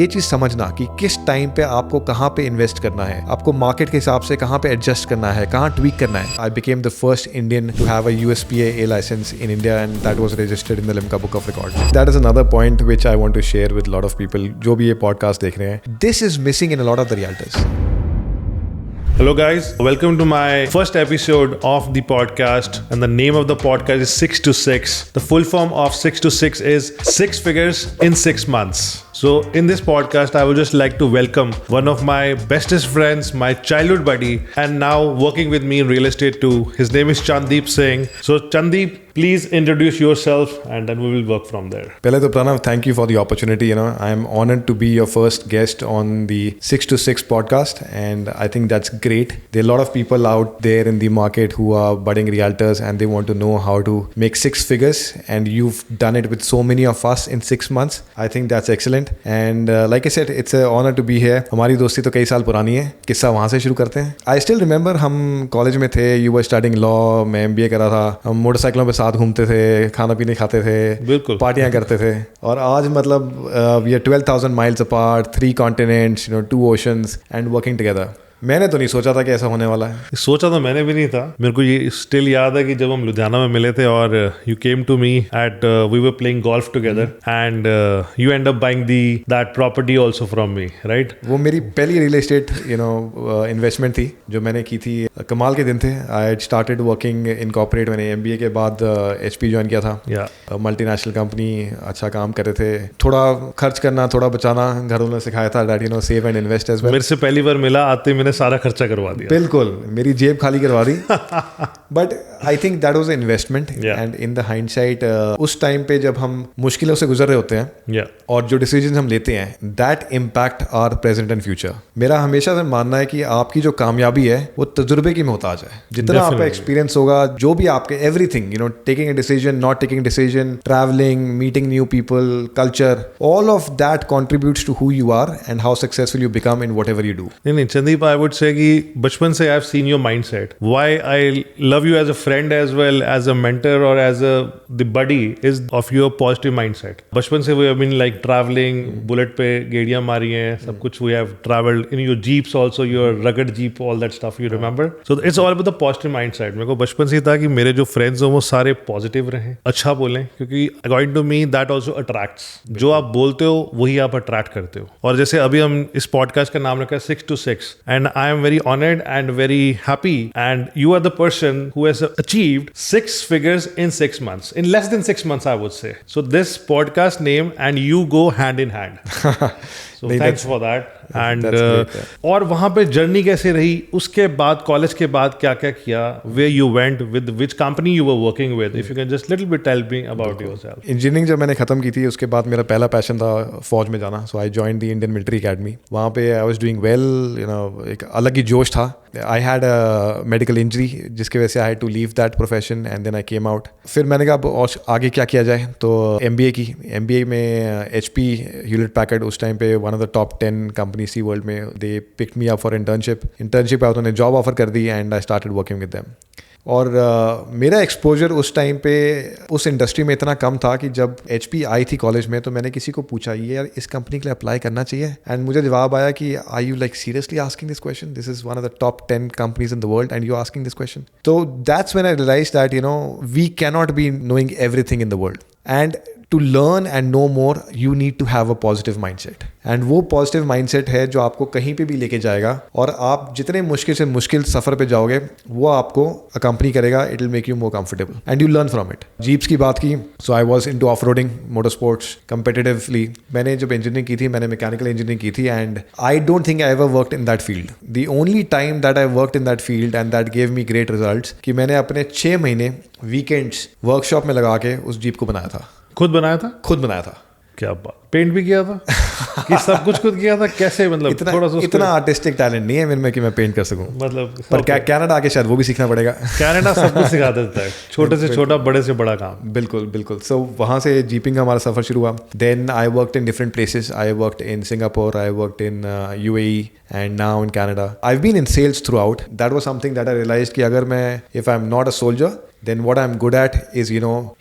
ये चीज समझना कि किस टाइम पे आपको कहाँ पे इन्वेस्ट करना है, आपको मार्केट के हिसाब से कहाँ पे एडजस्ट करना है, कहाँ ट्वीक करना है. I became the first Indian to have a USPA A license in India, and that was registered in the Limca Book of Records. That is another point which I want to share with a lot of people जो भी ये podcast देख रहे हैं. This is missing in a lot of the realtors. Hello guys, welcome to my first episode of the podcast, and the name of the podcast is 6 to 6. The full form of 6 to 6 is 6 figures in 6 months. So in this podcast, I would just like to welcome one of my bestest friends, my childhood buddy, and now working with me in real estate too. His name is Chandeeps Singh. So Chandeep, please introduce yourself and then we will work from there. पहले तो Pranav, thank you for the opportunity. I am honored to be your first guest on the 6 to 6 podcast, and I think that's great. There are a lot of people out there in the market who are budding realtors and they want to know how to make 6 figures, and you've done it with so many of us in 6 months. I think that's excellent. And like I said, it's an honor to be here. हमारी दोस्ती तो कई साल पुरानी है. किस्सा वहाँ से शुरू करते हैं. I still remember हम कॉलेज में थे. You were studying law. मैं MBA कर रहा था. हम मोटरसाइकिलों पे साथ घूमते थे, खाना पीने खाते थे, बिल्कुल पार्टियां करते थे. और आज मतलब we are 12,000 miles apart, 3 continents, 2 oceans, and working together. मैंने तो नहीं सोचा था कि ऐसा होने वाला है. सोचा तो मैंने भी नहीं था. मेरे को ये स्टिल याद है कि जब हम लुधियाना में मिले थे और you came to me at we were playing golf together and you end up buying that property also from me, right? वो मेरी पहली रियल एस्टेट इन्वेस्टमेंट थी जो मैंने की थी. कमाल के दिन थे. I had started working in corporate. मैंने MBA के बाद HP ज्वाइन किया था. मल्टीनेशनल कंपनी, अच्छा काम कर रहे थे. थोड़ा खर्च करना, थोड़ा बचाना घर वालों ने सिखाया था. That save and invest as well. मेरे से पहली बार मिला, आते मैंने सारा खर्चा करवा दिया. बिल्कुल, मेरी जेब खाली करवा दी. But I think that was an investment, and in the hindsight उस टाइम पे जब हम मुश्किलों से गुजर रहे होते हैं और जो डिसीजन हम लेते हैं, that impact our present and future. मेरा हमेशा से मानना है कि आपकी जो कामयाबी है वो तजुर्बे की मोहताज है. जितना आपका एक्सपीरियंस होगा, जो भी आपके everything, taking a decision, not taking decision, travelling, meeting new people, culture, all of that contributes to who you are and how successful you become in whatever you do. नहीं संदीप, आई वुड से कि बचपन से I have seen your mindset. Why I love you as a friend as well as a mentor or as the buddy is of your positive mindset. बचपन से we have been like traveling, bullet पे गेड़ियाँ मारी हैं, सब कुछ we have traveled in your jeeps also, your rugged jeep, all that stuff you remember. So it's all about the positive mindset. मेरे को बचपन से था कि मेरे जो friends हो वो सारे positive रहें, अच्छा बोलें, क्योंकि according to me that also attracts. जो आप बोलते हो वही आप attract करते हो. और जैसे अभी हम इस podcast का नाम रखा है 6 to 6, and I am very honored and very happy, and you are the person who has achieved 6 figures in 6 months, in less than 6 months I would say. So this podcast name and you go hand in hand. So thanks for that. And और वहाँ पे journey कैसे रही, उसके बाद college के बाद क्या क्या किया, where you went, with which company you were working with, if you can just little bit tell me about yourself. Engineering जब मैंने खत्म की थी, उसके बाद मेरा पहला पैशन था फौज में जाना. So I joined the Indian Military Academy. वहाँ पे आई वाज डूइंग वेल, एक अलग ही जोश था. I had a medical injury जिसकी वजह से I had to leave that profession and then I came out. फिर मैंने कहा अब और आगे क्या किया जाए, तो MBA की. MBA में HP ह्यूलेट पैकर्ड उस टाइम पे one of the top 10 companies थी वर्ल्ड में. They picked me up for internship पे उन्होंने जॉब ऑफर कर दी and I started working with them. और मेरा एक्सपोजर उस टाइम पे उस इंडस्ट्री में इतना कम था कि जब HP आई थी कॉलेज में तो मैंने किसी को पूछा, ये यार इस कंपनी के लिए अप्लाई करना चाहिए, एंड मुझे जवाब आया कि are you like seriously asking this question, this is one of the top 10 companies in the world and you asking this question. तो that's when I realized that we can not be knowing everything in the world, and to learn and know more, you need to have a positive mindset. And वो positive mindset है जो आपको कहीं पे भी लेके जाएगा, और आप जितने मुश्किल से मुश्किल सफ़र पे जाओगे वो आपको accompany करेगा. It will make you more comfortable and you learn from it. Jeeps की बात की, so I was into off-roading, motorsports, competitively. मैंने जब इंजीनियरिंग की थी, मैंने मैकेनिकल इंजीनियरिंग की थी, and I don't think I ever worked in that field. The only time that I worked in that field and that gave me great results कि मैंने अपने 6 महीने वीकेंड्स वर्कशॉप में लगा के उस जीप को बनाया था. खुद बनाया था? खुद बनाया था. क्या बात. पेंट भी किया था कि सब कुछ खुद किया था? कैसे, मतलब इतना आर्टिस्टिक टैलेंट नहीं है मेरे में कि मैं पेंट कर सकूं. मतलब पर कनाडा आके शायद वो भी सीखना पड़ेगा. कनाडा सब कुछ सिखा देता है, छोटे से छोटा, बड़े से बड़ा काम. बिल्कुल बिल्कुल. सो वहाँ से जीपिंग का हमारा सफर शुरू हुआ. Then I worked in different places. I worked in Singapore, I worked in UAE and now in Canada. I've been in sales throughout. That was something that I realized कि अगर मैं, if I'm not a soldier, then what I'm good at is,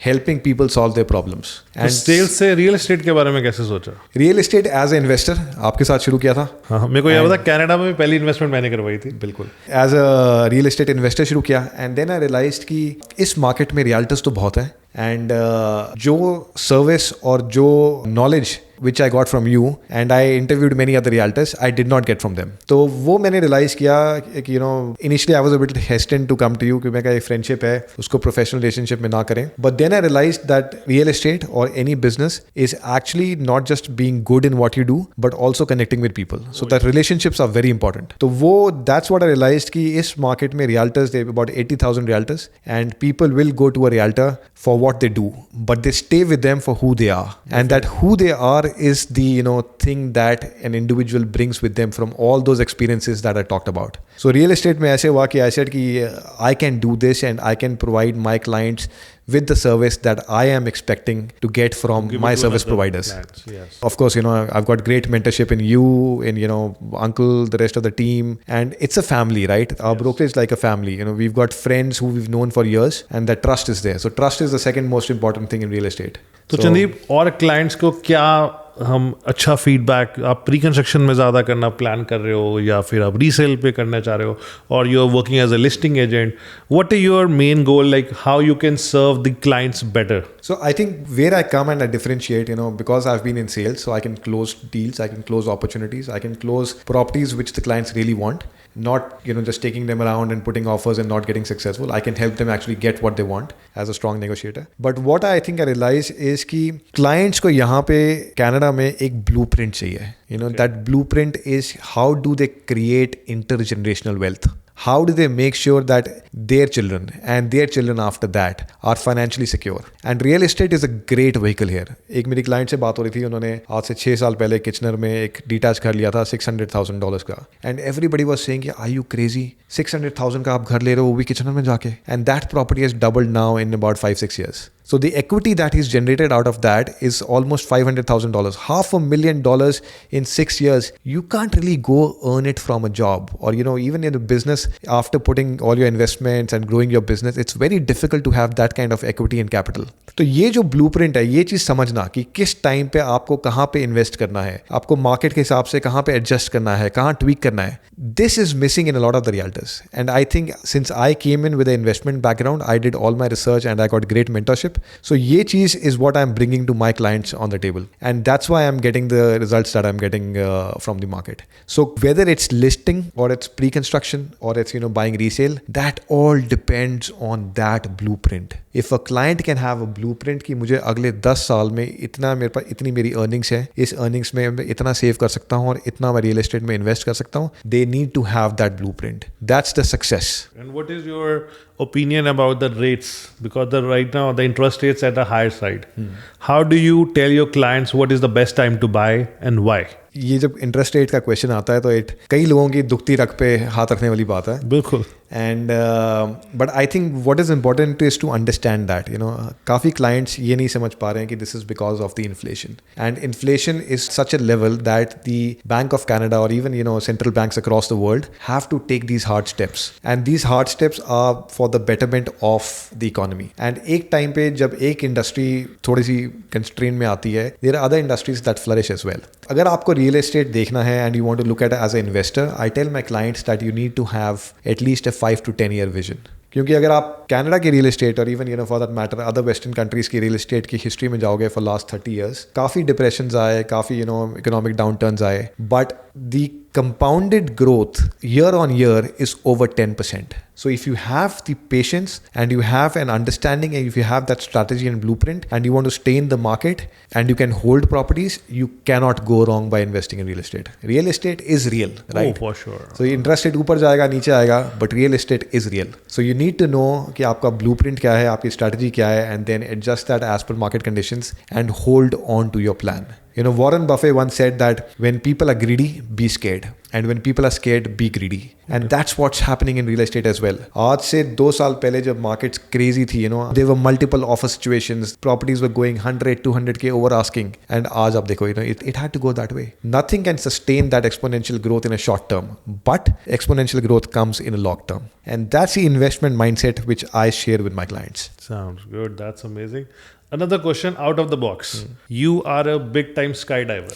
helping people solve their problems. And sales से real estate के बारे में कैसे सोचा? Real estate as a investor आपके साथ शुरू किया था. हाँ, मेरे को याद है कनाडा में पहली इन्वेस्टमेंट मैंने करवाई थी. बिल्कुल, as a real estate investor शुरू किया. एंड देन आई रियलाइज्ड कि इस मार्केट में रियल्टर्स तो बहुत है, एंड जो सर्विस और जो knowledge which I got from you, and I interviewed many other realtors, I did not get from them. तो वो मैंने realize किया कि initially I was a bit hesitant to come to you, क्योंकि मैं कहा friendship है, उसको professional relationship में ना करें. But then I realized that real estate or any business is actually not just being good in what you do, but also connecting with people. So that relationships are very important. तो वो that's what I realized कि इस market में realtors, there are about 80,000 realtors, and people will go to a realtor for what they do, but they stay with them for who they are, and that who they are is the thing that an individual brings with them from all those experiences that I talked about. So real estate में ऐसे हुआ कि I said कि I can do this and I can provide my clients with the service that I am expecting to get from my service providers. Yes. Of course, I've got great mentorship in you, in Uncle, the rest of the team, and it's a family, right? Our brokerage is like a family. We've got friends who we've known for years, and that trust is there. So trust is the second most important thing in real estate. तो संदीप, और clients को क्या हम अच्छा feedback, आप pre construction में ज़्यादा करना प्लान कर रहे हो या फिर आप रीसेल पे करना चाह रहे हो, और you are working as a listing agent, what is your main goal, like how you can serve the clients better? So I think where I come and I differentiate, because I've been in sales, so I can close deals, I can close opportunities, I can close properties which the clients really want, not just taking them around and putting offers and not getting successful. I can help them actually get what they want as a strong negotiator. But what I think I realize is कि clients को यहाँ पे Canada में एक blueprint चाहिए. That blueprint is how do they create intergenerational wealth? How do they make sure that their children and their children after that are financially secure? And real estate is a great vehicle here. एक मेरी client से बात हो रही थी, उन्होंने आज से 6 साल पहले किचनर में एक डिटैच घर लिया था $600,000 का. एंड एवरीबडी वाज सेइंग कि आर यू क्रेजी, 600,000 का आप घर ले रहे हो वो भी किचनर में जाके. And that property has doubled now in about 5-6 years. So the equity that is generated out of that is almost $500,000, $500,000 in 6 years. You can't really go earn it from a job, or even in a business. After putting all your investments and growing your business, it's very difficult to have that kind of equity and capital. तो ये जो blueprint है, ये चीज़ समझना कि किस time पे आपको कहाँ पे इन्वेस्ट करना है, आपको मार्केट के हिसाब से कहाँ पे एडजस्ट करना है, कहाँ ट्वीक करना है. This is missing in a lot of the realtors. And I think since I came in with an investment background, I did all my research and I got great mentorship. So ये चीज़ is what I'm bringing to my clients on the table. And that's why I'm getting the results that I'm getting from the market. So whether it's listing or it's pre-construction or it's buying resale, that all depends on that blueprint. If a client can have a blueprint कि मुझे अगले 10 साल में इतना मेरे पास इतनी मेरी earnings है, इस earnings में मैं इतना सेव कर सकता हूँ और इतना मैं रियल एस्टेट में इन्वेस्ट कर सकता हूँ, they need to have that blueprint. That's the success. And what is your opinion about the rates? Because right now the interest rates at the higher side. How do you tell your clients what is the best time to buy and why? ये जब interest rate का question आता है तो कई लोगों की दुखती रख पे हाथ रखने वाली बात है. बिल्कुल. And but I think what is important is to understand that काफ़ी क्लाइंट्स ये नहीं समझ पा रहे हैं कि this is because of the inflation. And inflation is such a level that the Bank of Canada और even central banks across the world have to take these hard steps, and these hard steps are for the betterment of the economy. And एक time पे जब एक industry थोड़ी सी constrain में आती है, there are other industries that flourish as well. अगर आपको रियल एस्टेट देखना है and you want to look at as a investor, I tell my clients that you need to have at least a 5 to 10 year vision. क्योंकि अगर आप Canada की real estate और even for that matter other western countries की real estate की history में जाओगे for last 30 years, काफ़ी डिप्रेशंस आए, काफ़ी इकोनॉमिक डाउनटर्न्स आए, but the compounded growth year on year is over 10%. So if you have the patience and you have an understanding and if you have that strategy and blueprint and you want to stay in the market and you can hold properties, you cannot go wrong by investing in real estate. Real estate is real, right? Oh, for sure. So interest rate ऊपर जाएगा नीचे आएगा, but real estate is real. So you need to know कि आपका blueprint क्या है, आपकी strategy क्या है, and then adjust that as per market conditions and hold on to your plan. Warren Buffett once said that when people are greedy, be scared. And when people are scared, be greedy. And that's what's happening in real estate as well. आज से 2 साल पहले जब markets crazy थी, there were multiple offer situations. Properties were going 100, 200K over asking. And आज आप देखो, it had to go that way. Nothing can sustain that exponential growth in a short term. But exponential growth comes in a long term. And that's the investment mindset which I share with my clients. Sounds good. That's amazing. Another question out of the box. You are a big time skydiver.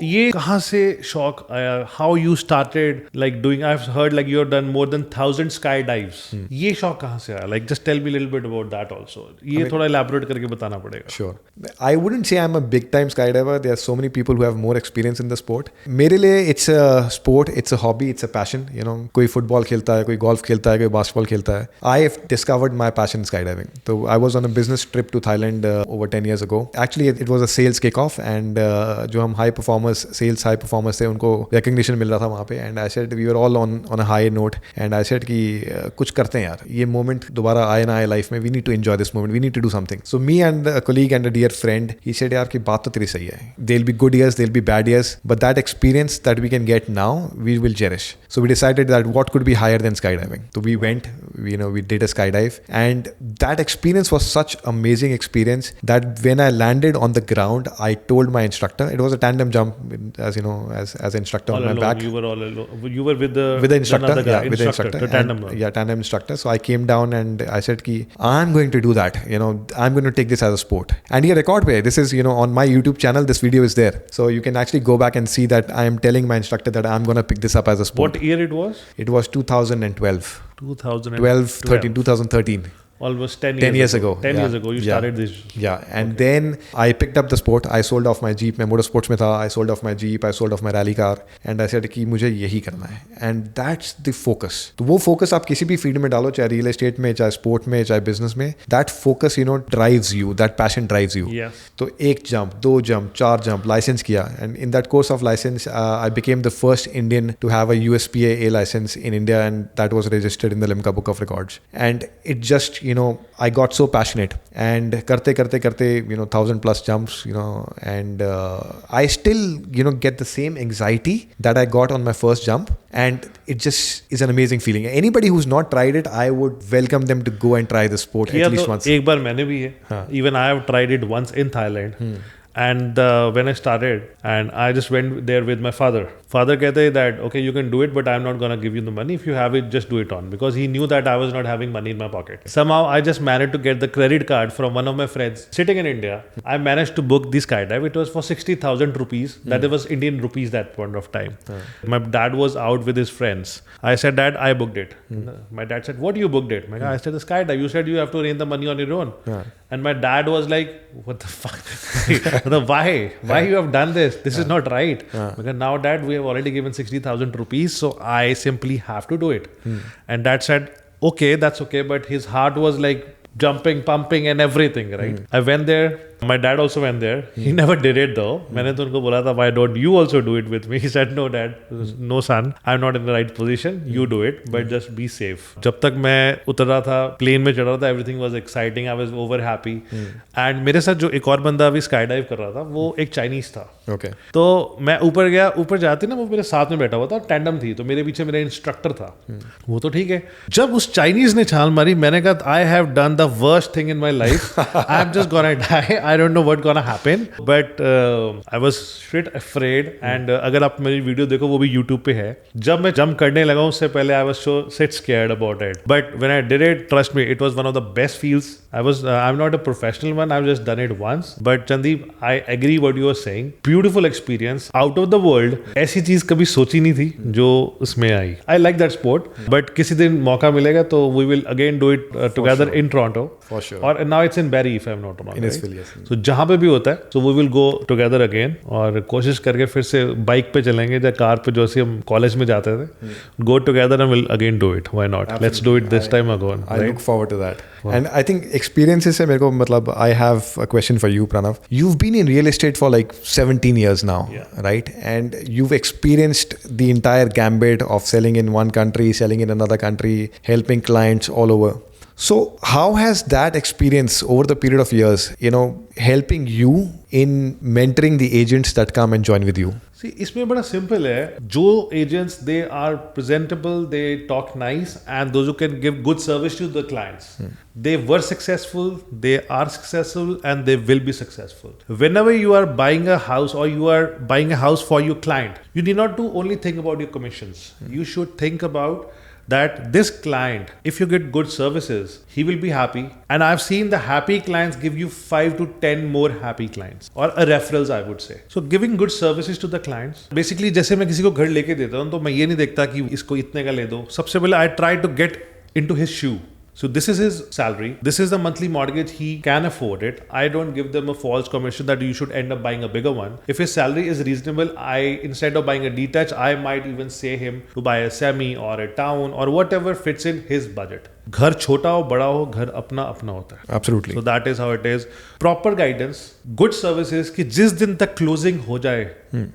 ये कहाँ से शौक आया? How you started like doing? I've heard like you have done more than 1,000 skydives. ये शौक कहाँ से आया? Like just tell me a little bit about that also. ये थोड़ा elaborate करके बताना पड़ेगा. Sure. I wouldn't say I'm a big time skydiver. There are so many people who have more experience in the sport. मेरे लिए it's a sport, it's a hobby, it's a passion. कोई football खेलता है, कोई golf खेलता है, कोई basketball खेलता है. I've discovered my passion in skydiving. So I was on a business trip to Thailand over 10 years ago. Actually, it was a sales kickoff and जो हम high performers, sales high performers थे, उनको recognition मिल रहा था वहाँ पे. And I said we were all on a high note. And I said कि कुछ करते हैं यार. ये moment दोबारा आए ना आए life में. We need to enjoy this moment. We need to do something. So me and a colleague and a dear friend, he said यार कि बात तो तेरी सही है. There'll be good years, there'll be bad years, but that experience that we can get now, we will cherish. So we decided that what could be higher than skydiving. So we went, we did a skydive, and that experience was such amazing experience that when I landed on the ground, I told my instructor, it was a tandem jump, as instructor all on my alone, back. You were all alone. You were with the instructor, guy, with the instructor, the tandem. Tandem instructor. So I came down and I said, "Ki I'm going to do that. I'm going to take this as a sport." And he record pe. This is on my YouTube channel. This video is there, so you can actually go back and see that I am telling my instructor that I'm going to pick this up as a sport. What year it was? It was 2012. 2013. Almost 10 years ago. 10 years ago you started this. Yeah. And then I picked up the sport. I sold off my Jeep. मैं motorsports में था. I sold off my Jeep. I sold off my rally car. And I said कि मुझे यही करना है. And that's the focus. तो वो focus आप किसी भी फील्ड में डालो, चाहे real estate में, चाहे sport में, चाहे business में. That focus, drives you. That passion drives you. Yes. तो 1 jump, 2 jump, 4 jump, license किया. And in that course of license, I became the first Indian to have a USPA A license in India, and that was registered in the Limca Book of Records. And it just I got so passionate, and karte 1,000 plus jumps, and I still get the same anxiety that I got on my first jump, and it just is an amazing feeling. Anybody who's not tried it, I would welcome them to go and try the sport at least once. एक बार मैंने भी है. Even I have tried it once in Thailand. And when I started, and I just went there with my father. Father कहते that okay, you can do it, but I'm not gonna give you the money. If you have it, just do it on, because he knew that I was not having money in my pocket. Somehow I just managed to get the credit card from one of my friends sitting in India. I managed to book the skydive. It was for 60,000 rupees. That was Indian rupees that point of time. My dad was out with his friends. I said, Dad, I booked it. My dad said, what you booked it? I said, the skydive. You said you have to arrange the money on your own. And my dad was like, what the fuck? Why you have done this? This is not right. Because now, Dad, we have already given 60,000 rupees, so I simply have to do it. And Dad said, okay, that's okay. But his heart was like jumping, pumping and everything, right? I went there. My dad also went there. He never did it though. मैंने तो उनको बोला था, why don't you also do it with me? He said, no dad, no son, I'm not in the right position. You do it, but just be safe. जब तक मैं उतर रहा था, plane में चढ़ रहा था, everything was exciting. I was over happy. And मेरे साथ जो एक और बंदा अभी skydive कर रहा था, वो एक Chinese था. Okay. तो मैं ऊपर गया, ऊपर जाते ना वो मेरे साथ में बैठा हुआ था, tandem थी, तो मेरे पीछे मेरा इंस्ट्रक्टर था. वो तो ठीक है. जब उस Chinese ने छाल मारी, मैंने कहा, I have done the worst thing in my life. I'm just gonna die. I don't know what's gonna happen, but I was shit afraid. And अगर आप मेरी वीडियो देखो, वो भी YouTube पे है. जब मैं जंप करने लगा उससे पहले I was so scared about it. But when I did it, trust me, it was one of the best feels. I'm not a professional one. I've just done it once. But Chandeep, I agree what you are saying. Beautiful experience, out of the world. ऐसी चीज कभी सोची नहीं थी जो उसमें आई. I like that sport. But किसी दिन मौका मिलेगा तो we will again do it together in Toronto. For sure. और now it's in Barrie, if I'm not wrong. In Isfield, yes. So जहाँ पे भी होता है, so we will go together again. और कोशिश करके फिर से बाइक पे चलेंगे या कार पे, जो हम कॉलेज में जाते थे. Go together and we'll again do it. Why not? Absolutely. Let's do it this time again. I look forward to that. Wow. And I think experiences से मेरे को मतलब, I have a question for you, Pranav. You've been in real estate for like 17 years now, right? And you've experienced the entire gambit of selling in one country, selling in another country, helping clients all over. So how has that experience over the period of years, helping you in mentoring the agents that come and join with you? See, इसमें बड़ा simple है. जो agents they are presentable, they talk nice, and those who can give good service to the clients, they were successful, they are successful, and they will be successful. Whenever you are buying a house or you are buying a house for your client, you need not to only think about your commissions. You should think about that this client, if you get good services, he will be happy. And I've seen the happy clients give you 5 to 10 more happy clients or a referrals, I would say. So giving good services to the clients. Basically, जैसे मैं किसी को घर लेके देता हूँ तो मैं ये नहीं देखता कि इसको इतने का ले दो. सबसे पहले I try to get into his shoe. So this is his salary. This is the monthly mortgage. He can afford it. I don't give them a false commission that you should end up buying a bigger one. If his salary is reasonable, instead of buying a detached, I might even say him to buy a semi or a town or whatever fits in his budget. घर छोटा हो बड़ा हो, घर अपना अपना होता है. Absolutely. So that is how it is. Proper guidance, good services कि जिस दिन तक closing हो जाए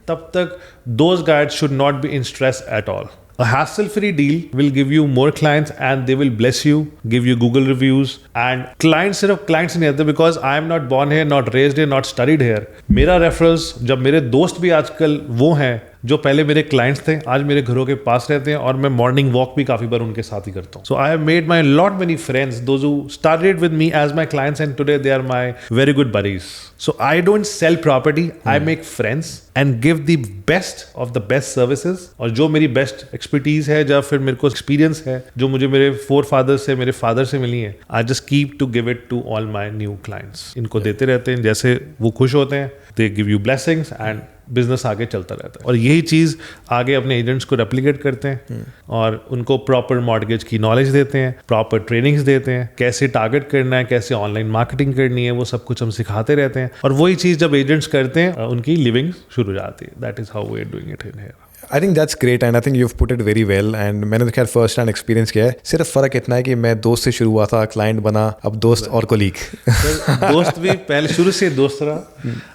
तब तक those guys should not be in stress at all. A hassle-free deal will give you more clients and they will bless you, give you Google reviews. And clients सिर्फ clients नहीं आते because I am not born here, not raised here, not studied here. मेरा referrals, जब मेरे दोस्त भी आजकल वो हैं जो पहले मेरे क्लाइंट्स थे, आज मेरे घरों के पास रहते हैं और मैं मॉर्निंग वॉक भी काफी बार उनके साथ ही करता हूँ. So I have made my lot many friends, those who started with me as my clients and today they are my very good buddies. So I don't sell property, I make friends and give the best of the best services. और जो मेरी best expertise है, जब फिर मेरे को experience है जो मुझे मेरे फोर फादर्स से, मेरे फादर से मिली है, I just keep to give it to all my new clients. इनको देते रहते हैं, जैसे वो खुश होते हैं, they give you blessings and business आगे चलता रहता है. और यही चीज़ आगे अपने एजेंट्स को रेप्लिकेट करते हैं और उनको प्रॉपर मॉर्गेज की नॉलेज देते हैं, प्रॉपर ट्रेनिंग्स देते हैं, कैसे टारगेट करना है, कैसे ऑनलाइन मार्केटिंग करनी है, वो सब कुछ हम सिखाते रहते हैं. और वही चीज़ जब एजेंट्स करते हैं उनकी लिविंग शुरू हो जाती है. That is how we are doing it in here. I think that's great and I think you've put it very well and मैंने तो खैर फर्स्ट हैंड एक्सपीरियंस किया है. सिर्फ फ़र्क इतना है कि मैं दोस्त से शुरू हुआ था, क्लाइंट बना, अब दोस्त और कोलीग. दोस्त भी पहले शुरू से दोस्त रहा,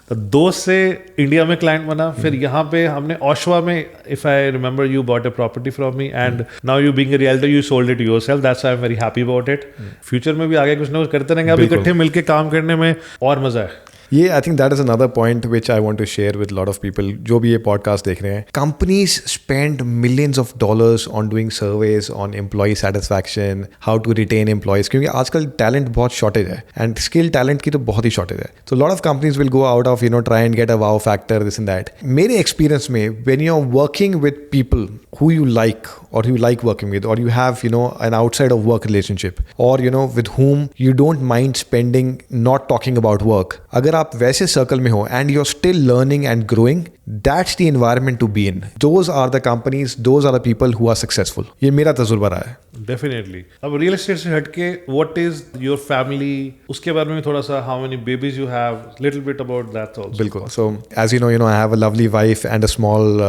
तो दोस्त से इंडिया में क्लाइंट बना, फिर यहाँ पे हमने ओशवा में, if I remember, you bought a property from me and now you being a realtor you sold it yourself. That's I am very happy about it. Future में भी आगे कुछ ना कुछ करते रहेंगे. अब इकट्ठे मिलके काम करने में और मजा है. ये I think that is another point which I want to share with lot of people जो भी ये पॉडकास्ट देख रहे हैं. Companies spend millions of dollars on doing surveys on employee satisfaction, how to retain employees, क्योंकि आजकल talent बहुत shortage है एंड स्किल टैलेंट की तो बहुत ही शॉर्टेज है. तो lot of companies will go out of try and get a wow factor, this and that. मेरे एक्सपीरियंस में when you are working with people who you like or you like working with, or you have an outside of work relationship, or with whom you don't mind spending not talking about work, अगर आप वैसे circle में हो and you're still learning and growing, that's the environment to be in. Those are the companies, those are the people who are successful. ये मेरा तजुर्बा रहा है. Definitely. अब रियल एस्टेट से हटके what is your family, उसके बारे में थोड़ा सा, how many babies you have, little bit about that also. बिल्कुल. So as you know, I have a lovely wife and a small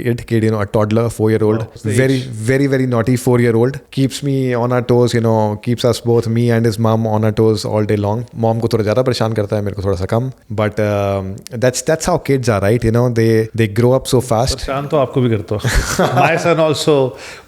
kid, a toddler, 4-year-old, very very naughty 4-year-old, keeps me on our toes, keeps us both, me and his mom, on our toes all day long. Mom को थोड़ा ज़्यादा परेशान करता है, मेरे को थोड़ा सा कम, but that's how kids are, right? They grow up so fast. परेशान तो आपको भी करता हूँ. My son also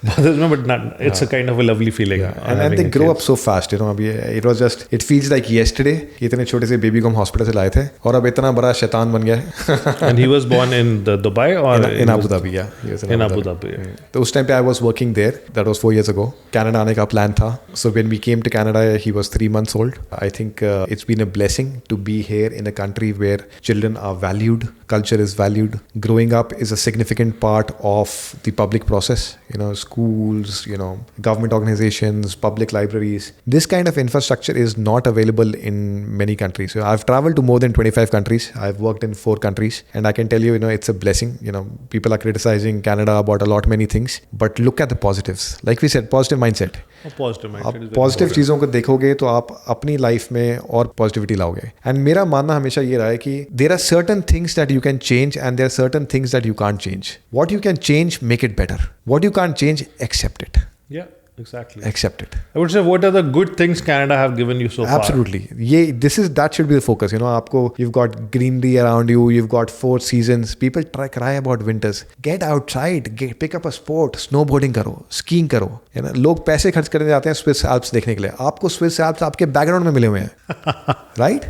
bothers me, but not, it's a kind of a lovely feeling. Yeah. And they grow up so fast, अभी it was just, it feels like yesterday कि इतने छोटे से बेबी को हम हॉस्पिटल से लाए थे और अब इतना बड़ा शैतान बन गया है. And he was born in Dubai or in Abu Dhabi. Yeah, he was in Abu Dhabi. तो उस टाइम पे I was working there. That was 4 years ago. Canada आने का प्लान था. So when we came to Canada, he was 3 months old. I think it's been a blessing to be here in a country where children are valued, culture is valued. Growing up is a significant part of the public process. Schools, government organizations, public libraries. This kind of infrastructure is not available in many countries. So I've traveled to more than 25 countries. I've worked in 4 countries, and I can tell you, it's a blessing. People are criticizing Canada about a lot many things, but look at the positives. Like we said, positive mindset. आप positive चीज़ों को देखोगे तो आप अपनी life में और positivity लाओगे. एंड मेरा मानना हमेशा ये रहा है कि there are certain things that you can change and there are certain things that you can't change. What you can change, make it better. What you can't change, accept it. Yeah. Exactly. Accept it. I would say, what are the good things Canada have given you so far? Absolutely. That should be the focus. You've got greenery around you. You've got 4 seasons. People cry about winters. Get outside. Pick up a sport. Snowboarding करो. Skiing करो. लोग पैसे खर्च करने जाते हैं Swiss Alps देखने के लिए. आपको Swiss Alps आपके बैकग्राउंड में मिले हुए हैं. Right?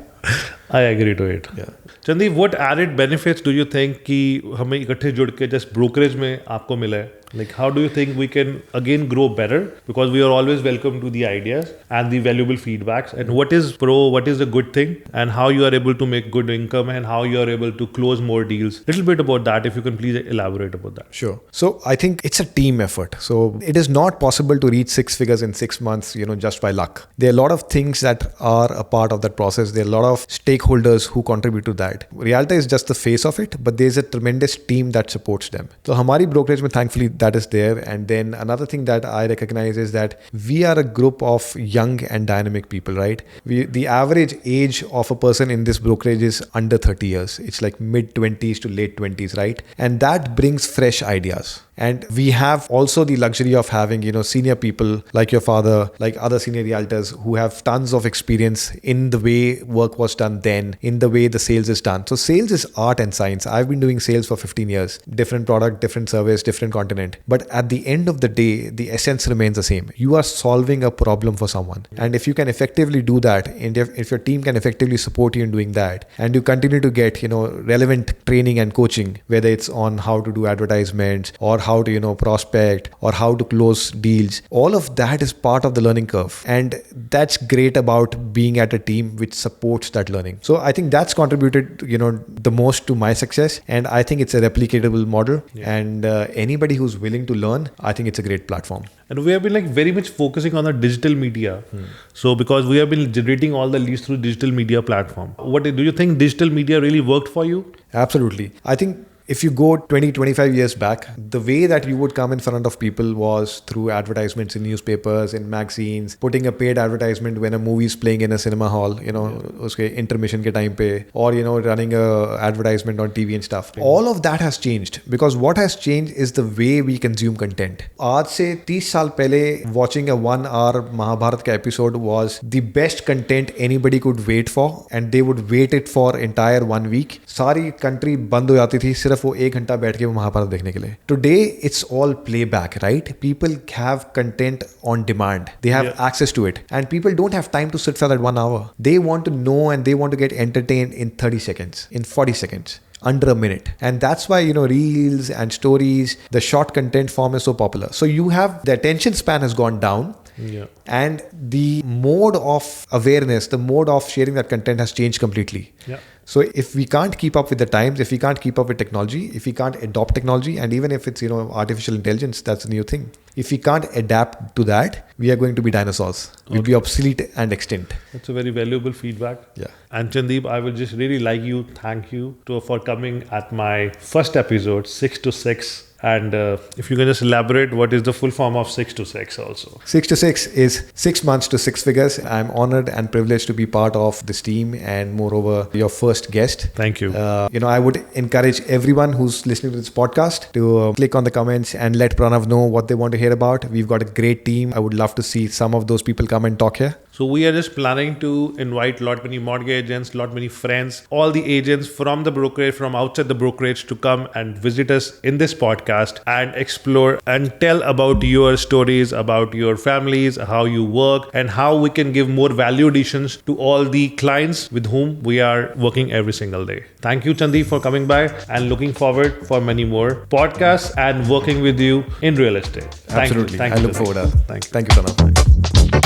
I agree to it. Yeah. Chandeep, what added benefits do you think कि हमें इकट्ठे जुड़ के just brokerage में आपको मिला है? Like, how do you think we can again grow better? Because we are always welcome to the ideas and the valuable feedbacks. And what is what is the good thing, and how you are able to make good income, and how you are able to close more deals. Little bit about that, if you can please elaborate about that. Sure. So I think it's a team effort. So it is not possible to reach 6 figures in 6 months, just by luck. There are a lot of things that are a part of that process. There are a lot of stakeholders who contribute to that. Realta is just the face of it, but there's a tremendous team that supports them. So Hamari brokerage mein, thankfully, that is there. And then another thing that I recognize is that we are a group of young and dynamic people, right? The average age of a person in this brokerage is under 30 years. It's like mid 20s to late 20s, right? And that brings fresh ideas. And we have also the luxury of having, senior people like your father, like other senior realtors who have tons of experience in the way work was done then, in the way the sales is done. So sales is art and science. I've been doing sales for 15 years, different product, different service, different continent. But at the end of the day, the essence remains the same. You are solving a problem for someone. And if you can effectively do that, and if your team can effectively support you in doing that, and you continue to get, relevant training and coaching, whether it's on how to do advertisements or how to, prospect or how to close deals. All of that is part of the learning curve. And that's great about being at a team which supports that learning. So I think that's contributed, the most to my success. And I think it's a replicatable model. Yeah. And anybody who's willing to learn, I think it's a great platform. And we have been very much focusing on the digital media. So because we have been generating all the leads through digital media platform. What do you think digital media really worked for you? Absolutely. I think if you go 20-25 years back, the way that you would come in front of people was through advertisements in newspapers, in magazines, putting a paid advertisement when a movie is playing in a cinema hall, uske intermission ke time pe, or, running a advertisement on TV and stuff. All of that has changed because what has changed is the way we consume content. Aaj se 30 saal pehle, watching a 1-hour Mahabharat ka episode was the best content anybody could wait for, and they would wait it for entire 1 week. Sari country band ho jati thi, सिर्फ वो 1 घंटा बैठ के महाभारत देखने के लिए. Today it's all playback, right? People have content on demand. They have access to it, and people don't have time to sit for that 1 hour. They want to know and they want to get entertained in 30 seconds, in 40 seconds. Under a minute. And that's why, reels and stories, the short content form is so popular. So you have the attention span has gone down. Yeah. And the mode of awareness, the mode of sharing that content has changed completely. Yeah. So if we can't keep up with the times, if we can't keep up with technology, if we can't adopt technology, and even if it's, artificial intelligence, that's a new thing. If we can't adapt to that, we are going to be dinosaurs. We'll be obsolete and extinct. That's a very valuable feedback. Yeah. And Chandeep, I would just really thank you for coming at my first episode, 6 to 6. And if you can just elaborate, what is the full form of 6 to 6 also? 6 to 6 is 6 months to 6 figures. I'm honored and privileged to be part of this team and moreover, your first guest. Thank you. I would encourage everyone who's listening to this podcast to click on the comments and let Pranav know what they want to hear about. We've got a great team. I would love to see some of those people come and talk here. So we are just planning to invite many mortgage agents, many friends, all the agents from the brokerage, from outside the brokerage to come and visit us in this podcast and explore and tell about your stories, about your families, how you work, and how we can give more value additions to all the clients with whom we are working every single day. Thank you, Chandeep, for coming by, and looking forward for many more podcasts and working with you in real estate. Absolutely. Thank you. I look forward to that. Thank you. Thank you, Pranav.